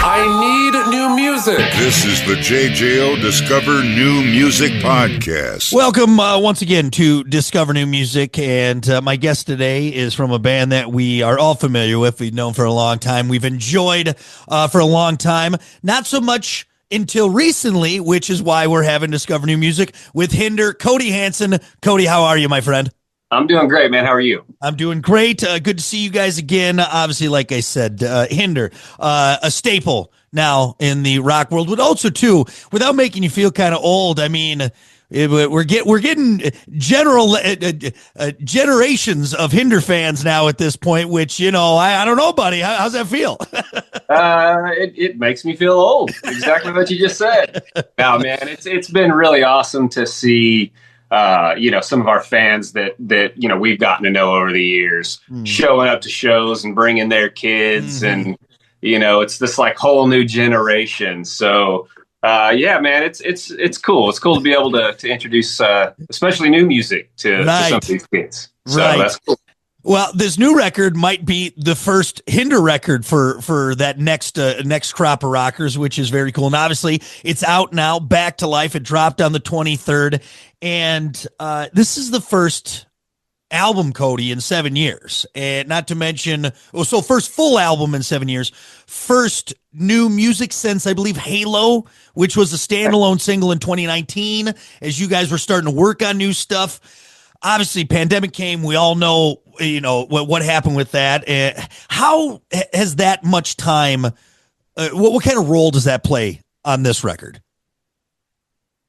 I need new music. This is the JJO Discover New Music Podcast. Welcome once again to Discover New Music, and my guest today is from a band that we are all familiar with. We've known for a long time. We've enjoyed for a long time. Not so much until recently, which is why we're having Discover New Music with Hinder, Cody Hanson. Cody, how are you, my friend? I'm doing great, man. How are you? I'm doing great. Good to see you guys again. Obviously, like I said, Hinder, a staple now in the rock world, but also too, without making you feel kind of old. I mean, we're getting generations of Hinder fans now at this point. Which I don't know, buddy. How's that feel? It makes me feel old. Exactly what you just said. Now, man, it's been really awesome to see. Some of our fans that we've gotten to know over the years showing up to shows and bringing their kids. And, it's this like whole new generation. So, man, it's cool. It's cool to be able to introduce, especially new music to some of these kids. So that's cool. Well, this new record might be the first Hinder record for that next crop of rockers, which is very cool. And obviously, it's out now, back to life. It dropped on the 23rd. And this is the first album, Cody, in 7 years. And not to mention, first full album in 7 years. First new music since, I believe, Halo, which was a standalone single in 2019, as you guys were starting to work on new stuff. Obviously, pandemic came. We all know, what happened with that. How has that much time, what kind of role does that play on this record?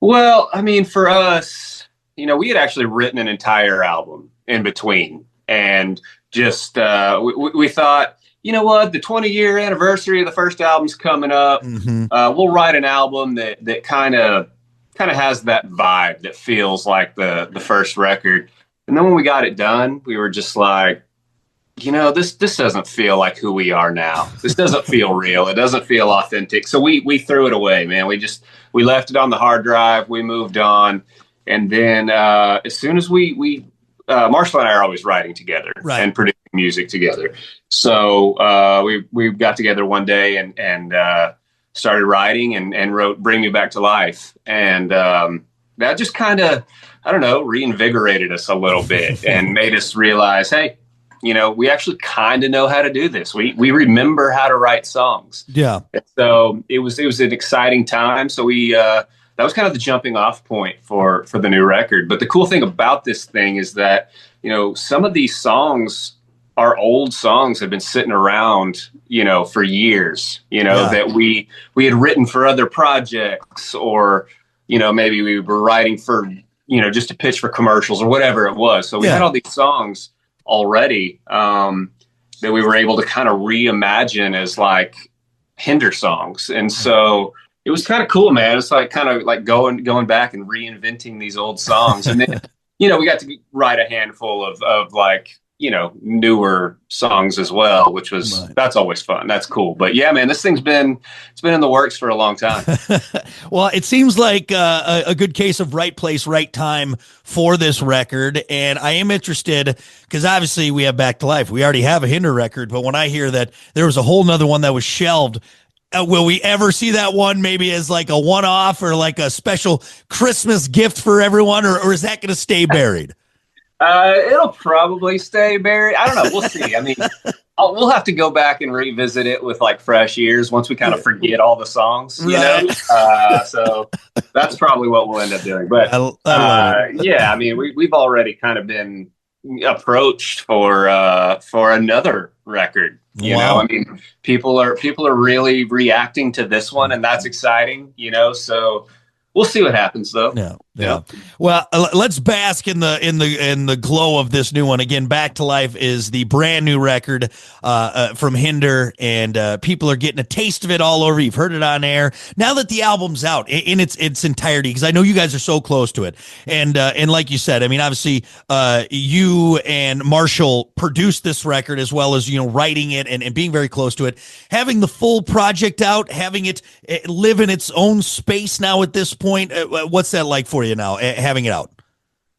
Well, I mean, for us, we had actually written an entire album in between, and just we thought, you know what, the 20-year anniversary of the first album's coming up. We'll write an album that kind of has that vibe that feels like the first record. And then when we got it done, we were just like, this doesn't feel like who we are now. This doesn't feel real. It doesn't feel authentic. So we threw it away, man. We left it on the hard drive. We moved on. And then as soon as we Marshall and I are always writing together and producing music together. So we got together one day and started writing and wrote Bring Me Back to Life. And that just kind of, I don't know, reinvigorated us a little bit and made us realize, hey, we actually kind of know how to do this. We remember how to write songs. Yeah. So it was an exciting time. So that was kind of the jumping off point for the new record. But the cool thing about this thing is that, some of these songs are old songs, have been sitting around, for years, that we had written for other projects, or, maybe we were writing for, just to pitch for commercials or whatever it was. So we had all these songs already that we were able to kind of reimagine as like Hinder songs. And so it was kind of cool, man. It's like kind of like going back and reinventing these old songs. And then, we got to write a handful of like, newer songs as well, which was, that's always fun. That's cool. But yeah, man, this thing's been in the works for a long time. Well, it seems like a good case of right place, right time for this record. And I am interested because obviously we have Back to Life. We already have a Hinder record, but when I hear that there was a whole nother one that was shelved, will we ever see that one maybe as like a one-off or like a special Christmas gift for everyone, or is that going to stay buried? It'll probably stay buried. I don't know. We'll see. I mean, we'll have to go back and revisit it with like fresh ears once we kind of forget all the songs, you know? So that's probably what we'll end up doing. But yeah, I mean, we've already kind of been approached for another record. You know, I mean, people are really reacting to this one, and that's exciting, so we'll see what happens, though. Yeah. Well, let's bask in the glow of this new one. Again, Back to Life is the brand new record from Hinder, and people are getting a taste of it all over. You've heard it on air. Now that the album's out in its entirety, because I know you guys are so close to it, and like you said, I mean, obviously, you and Marshall produced this record as well as writing it and being very close to it. Having the full project out, having it live in its own space now at this point, what's that like for you now, having it out?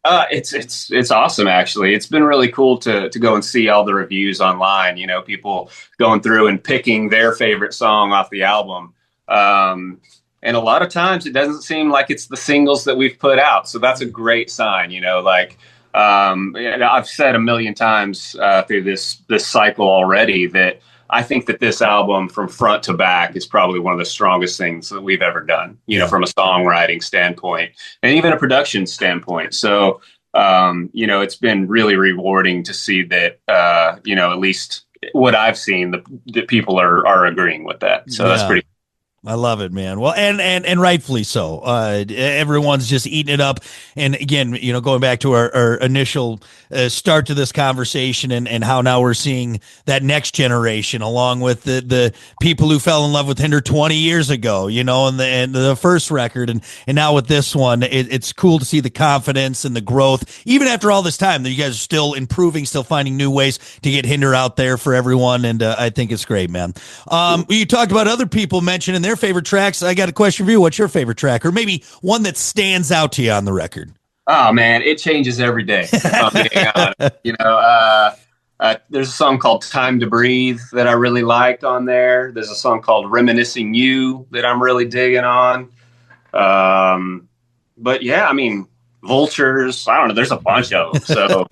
It's awesome, actually. It's been really cool to go and see all the reviews online. People going through and picking their favorite song off the album. And a lot of times it doesn't seem like it's the singles that we've put out. So that's a great sign. I've said a million times through this cycle already that I think that this album from front to back is probably one of the strongest things that we've ever done, from a songwriting standpoint and even a production standpoint. So, it's been really rewarding to see that, at least what I've seen, the people are agreeing with that. So that's pretty. I love it, man. Well, and rightfully so. Everyone's just eating it up. And again, going back to our initial start to this conversation and how now we're seeing that next generation along with the people who fell in love with Hinder 20 years ago, and the first record and now with this one, it's cool to see the confidence and the growth, even after all this time that you guys are still improving, still finding new ways to get Hinder out there for everyone. And I think it's great, man. You talked about other people mentioning their favorite tracks. I got a question for you. What's your favorite track, or maybe one that stands out to you on the record? Oh man, it changes every day. There's a song called "Time to Breathe" that I really liked on there. There's a song called "Reminiscing You" that I'm really digging on. But yeah, I mean, Vultures. I don't know. There's a bunch of them. So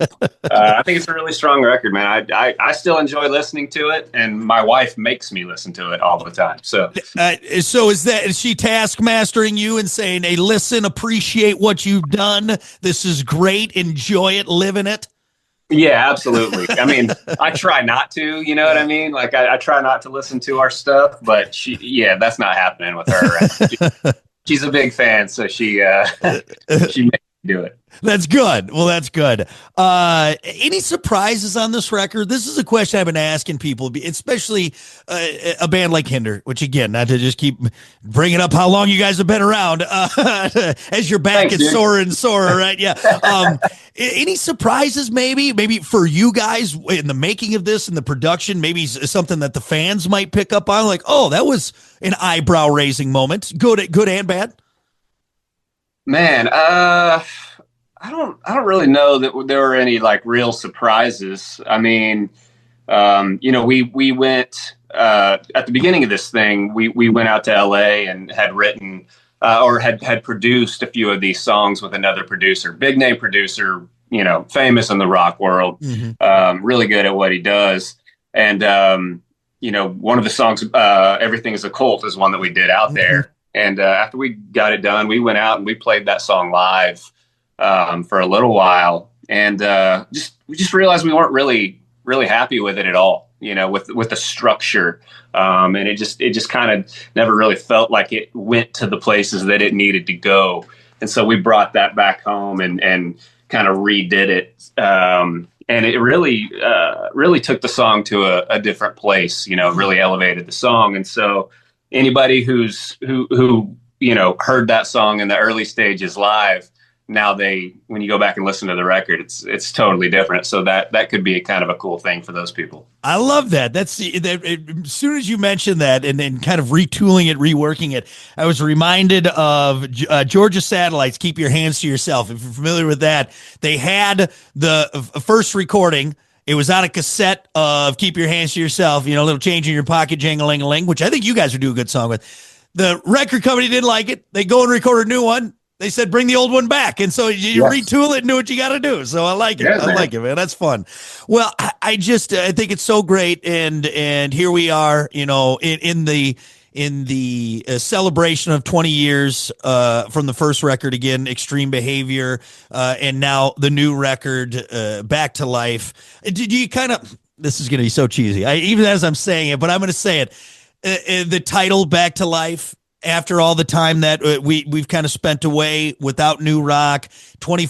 I think it's a really strong record, man. I still enjoy listening to it, and my wife makes me listen to it all the time. So is she taskmastering you and saying, "Hey, listen, appreciate what you've done. This is great. Enjoy it, live in it." Yeah, absolutely. I mean, I try not to, you know what I mean? Like I try not to listen to our stuff, but that's not happening with her. She's a big fan, so she makes me do it. That's good. Well, that's good. Any surprises on this record? This is a question I've been asking people, especially a band like Hinder, which again, not to just keep bringing up how long you guys have been around as your back is sore and sore, right? Yeah. Any surprises maybe for you guys in the making of this and the production, maybe something that the fans might pick up on, like, oh, that was an eyebrow raising moment, good and bad? Man, I don't really know that there were any like real surprises. I mean, we went at the beginning of this thing. We went out to LA and had written or had produced a few of these songs with another producer, big name producer, famous in the rock world, really good at what he does. And one of the songs, "Everything Is a Cult," is one that we did out there. And after we got it done, we went out and we played that song live for a little while, and we just realized we weren't really happy with it at all. With the structure, and it just kind of never really felt like it went to the places that it needed to go. And so we brought that back home and kind of redid it, and it really took the song to a different place. Really elevated the song, and so. Anybody who heard that song in the early stages live, now when you go back and listen to the record, it's totally different. So that could be kind of a cool thing for those people. I love that. As soon as you mentioned that and then kind of retooling it, reworking it, I was reminded of Georgia Satellites, "Keep Your Hands to Yourself." If you're familiar with that, they had the first recording. It was on a cassette of "Keep Your Hands to Yourself," a little change in your pocket, jang-a-ling-a-ling, which I think you guys would do a good song with. The record company didn't like it. They go and record a new one. They said, bring the old one back. And so you retool it and do what you got to do. So I like it. Yeah, I like it, man. That's fun. Well, I think it's so great. And here we are, in the celebration of 20 years from the first record, again, Extreme Behavior, and now the new record, Back to Life. Did you this is going to be so cheesy, even as I'm saying it, but I'm going to say it, the title Back to Life, after all the time that we've kind of spent away without new rock, 20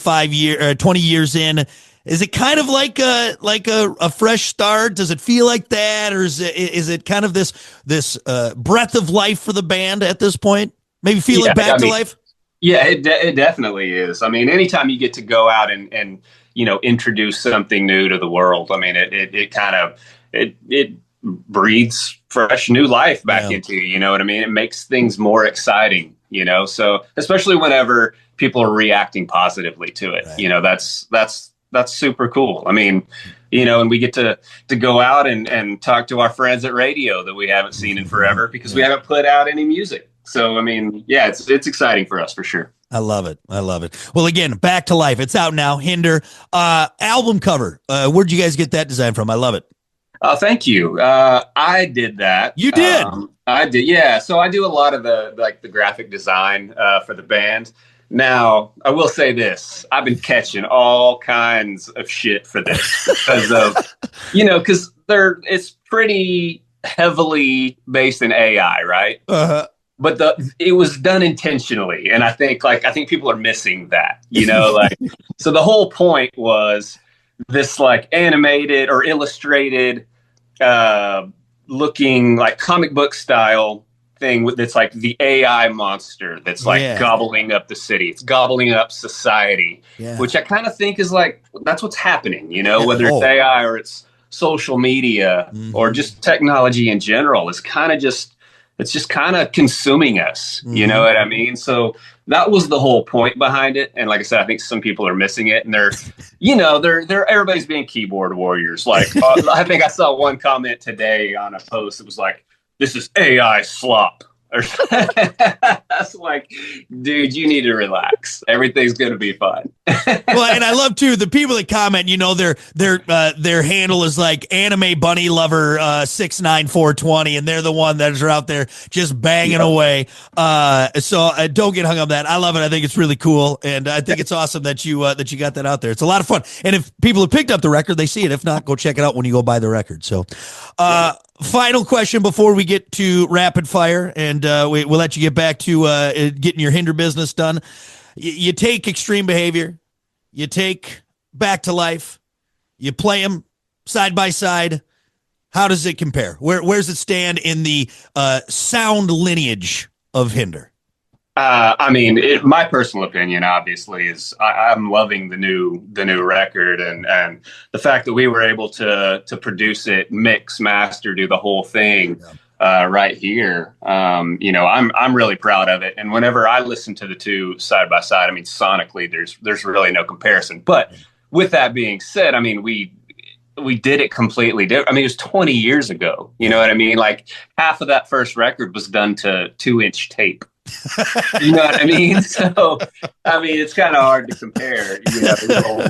years in, is it kind of like a fresh start? Does it feel like that, or is it kind of this breath of life for the band at this point? Maybe feel it back to life. Yeah, it definitely is. I mean, anytime you get to go out and introduce something new to the world, I mean, it breathes fresh new life back into you. You know what I mean? It makes things more exciting. you know, so especially whenever people are reacting positively to it, you know, that's super cool. I mean, you know, and we get to go out and talk to our friends at radio that we haven't seen in forever because we haven't put out any music. So, I mean, yeah, it's exciting for us for sure. I love it. I love it. Well, again, Back to Life. It's out now. Hinder. Album cover. Where'd you guys get that design from? I love it. Thank you. I did that. You did? I did. Yeah. So I do a lot of the graphic design for the band. Now, I will say this. I've been catching all kinds of shit for this because of, you know, because it's pretty heavily based in AI, right? Uh-huh. But it was done intentionally, and I think people are missing that, you know, like so the whole point was this like animated or illustrated looking like comic book style thing that's like the AI monster that's like gobbling up the city. It's gobbling up society, which I kind of think is like that's what's happening, you know, whether it's AI or it's social media or just technology in general is kind of just it's just kind of consuming us. You know what I mean? So that was the whole point behind it. And like I said, I think some people are missing it and they're everybody's being keyboard warriors. Like I think I saw one comment today on a post. It was like, this is AI slop. That's like, dude, you need to relax. Everything's gonna be fine. Well, and I love too the people that comment. You know, their handle is like Anime Bunny Lover 69420, and they're the one that are out there just banging away. So don't get hung up on that. I love it. I think it's really cool, and I think it's awesome that you got that out there. It's a lot of fun. And if people have picked up the record, they see it. If not, go check it out when you go buy the record. So. Final question before we get to rapid fire, and we'll let you get back to getting your Hinder business done. You take Extreme Behavior, you take Back to Life, you play them side by side. How does it compare? Where's it stand in the sound lineage of Hinder? I mean, my personal opinion, obviously, is I'm loving the new record, and the fact that we were able to produce it, mix, master, do the whole thing right here. You know, I'm really proud of it. And whenever I listen to the two side by side, I mean, sonically, there's really no comparison. But with that being said, I mean, we did it completely different. I mean, it was 20 years ago. You know what I mean? Like half of that first record was done to 2-inch tape. You know what I mean? So, I mean, it's kind of hard to compare. You know, there's a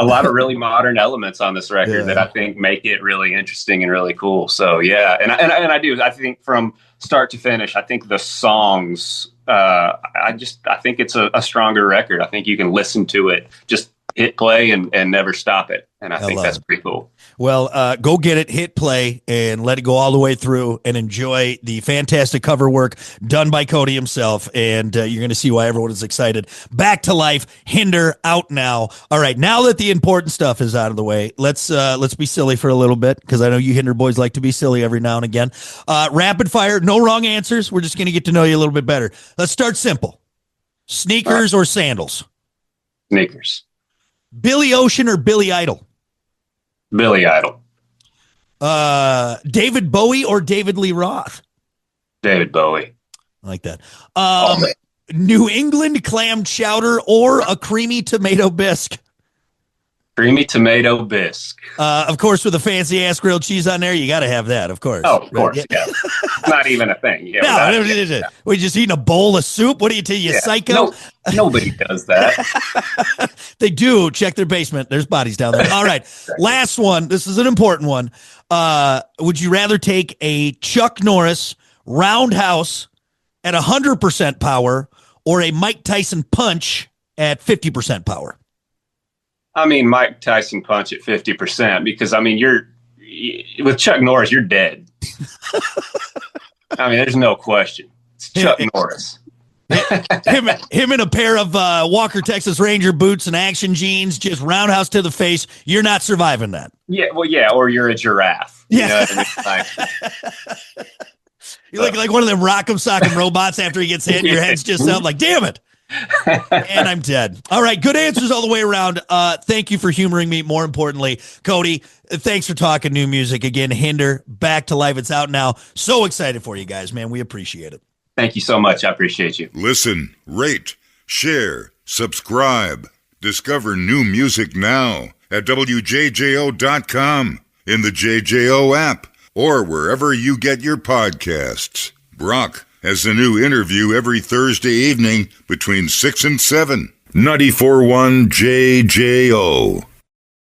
lot of really modern elements on this record that I think make it really interesting and really cool. So, yeah, and I do. I think from start to finish, I think the songs. I think it's a stronger record. I think you can listen to it, just hit play and never stop it. And I think that's pretty cool. Well, go get it, hit play, and let it go all the way through and enjoy the fantastic cover work done by Cody himself. And you're going to see why everyone is excited. Back to Life, Hinder, out now. All right, now that the important stuff is out of the way, let's be silly for a little bit, because I know you Hinder boys like to be silly every now and again. Rapid fire, no wrong answers. We're just going to get to know you a little bit better. Let's start simple. Sneakers or sandals? Sneakers. Billy Ocean or Billy Idol? Billy Idol. David Bowie or David Lee Roth? David Bowie. I like that. New England clam chowder or a creamy tomato bisque? Creamy tomato bisque. Of course, with a fancy ass grilled cheese on there, you got to have that, of course. Oh, of course, yeah. Not even a thing. Yeah, no, we just eating a bowl of soup. What do you tell you, psycho? No, nobody does that. They do. Check their basement. There's bodies down there. All right, last one. This is an important one. Would you rather take a Chuck Norris roundhouse at 100% power or a Mike Tyson punch at 50% power? I mean, Mike Tyson punch at 50%, because I mean, with Chuck Norris, you're dead. I mean, there's no question. It's Chuck Norris. him in a pair of Walker Texas Ranger boots and action jeans, just roundhouse to the face. You're not surviving that. Yeah, well, yeah, or you're a giraffe. You know what I mean? You look like one of them Rock'em Sock'em robots after he gets hit. Your head's just out like, damn it. And I'm dead. All right. Good answers all the way around. Thank you for humoring me. More importantly, Cody, thanks for talking new music again. Hinder, Back to Life. It's out now. So excited for you guys, man. We appreciate it. Thank you so much. I appreciate you. Listen, rate, share, subscribe. Discover new music now at WJJO.com, in the JJO app, or wherever you get your podcasts. Brock has a new interview every Thursday evening between 6 and 7. 94.1 JJO.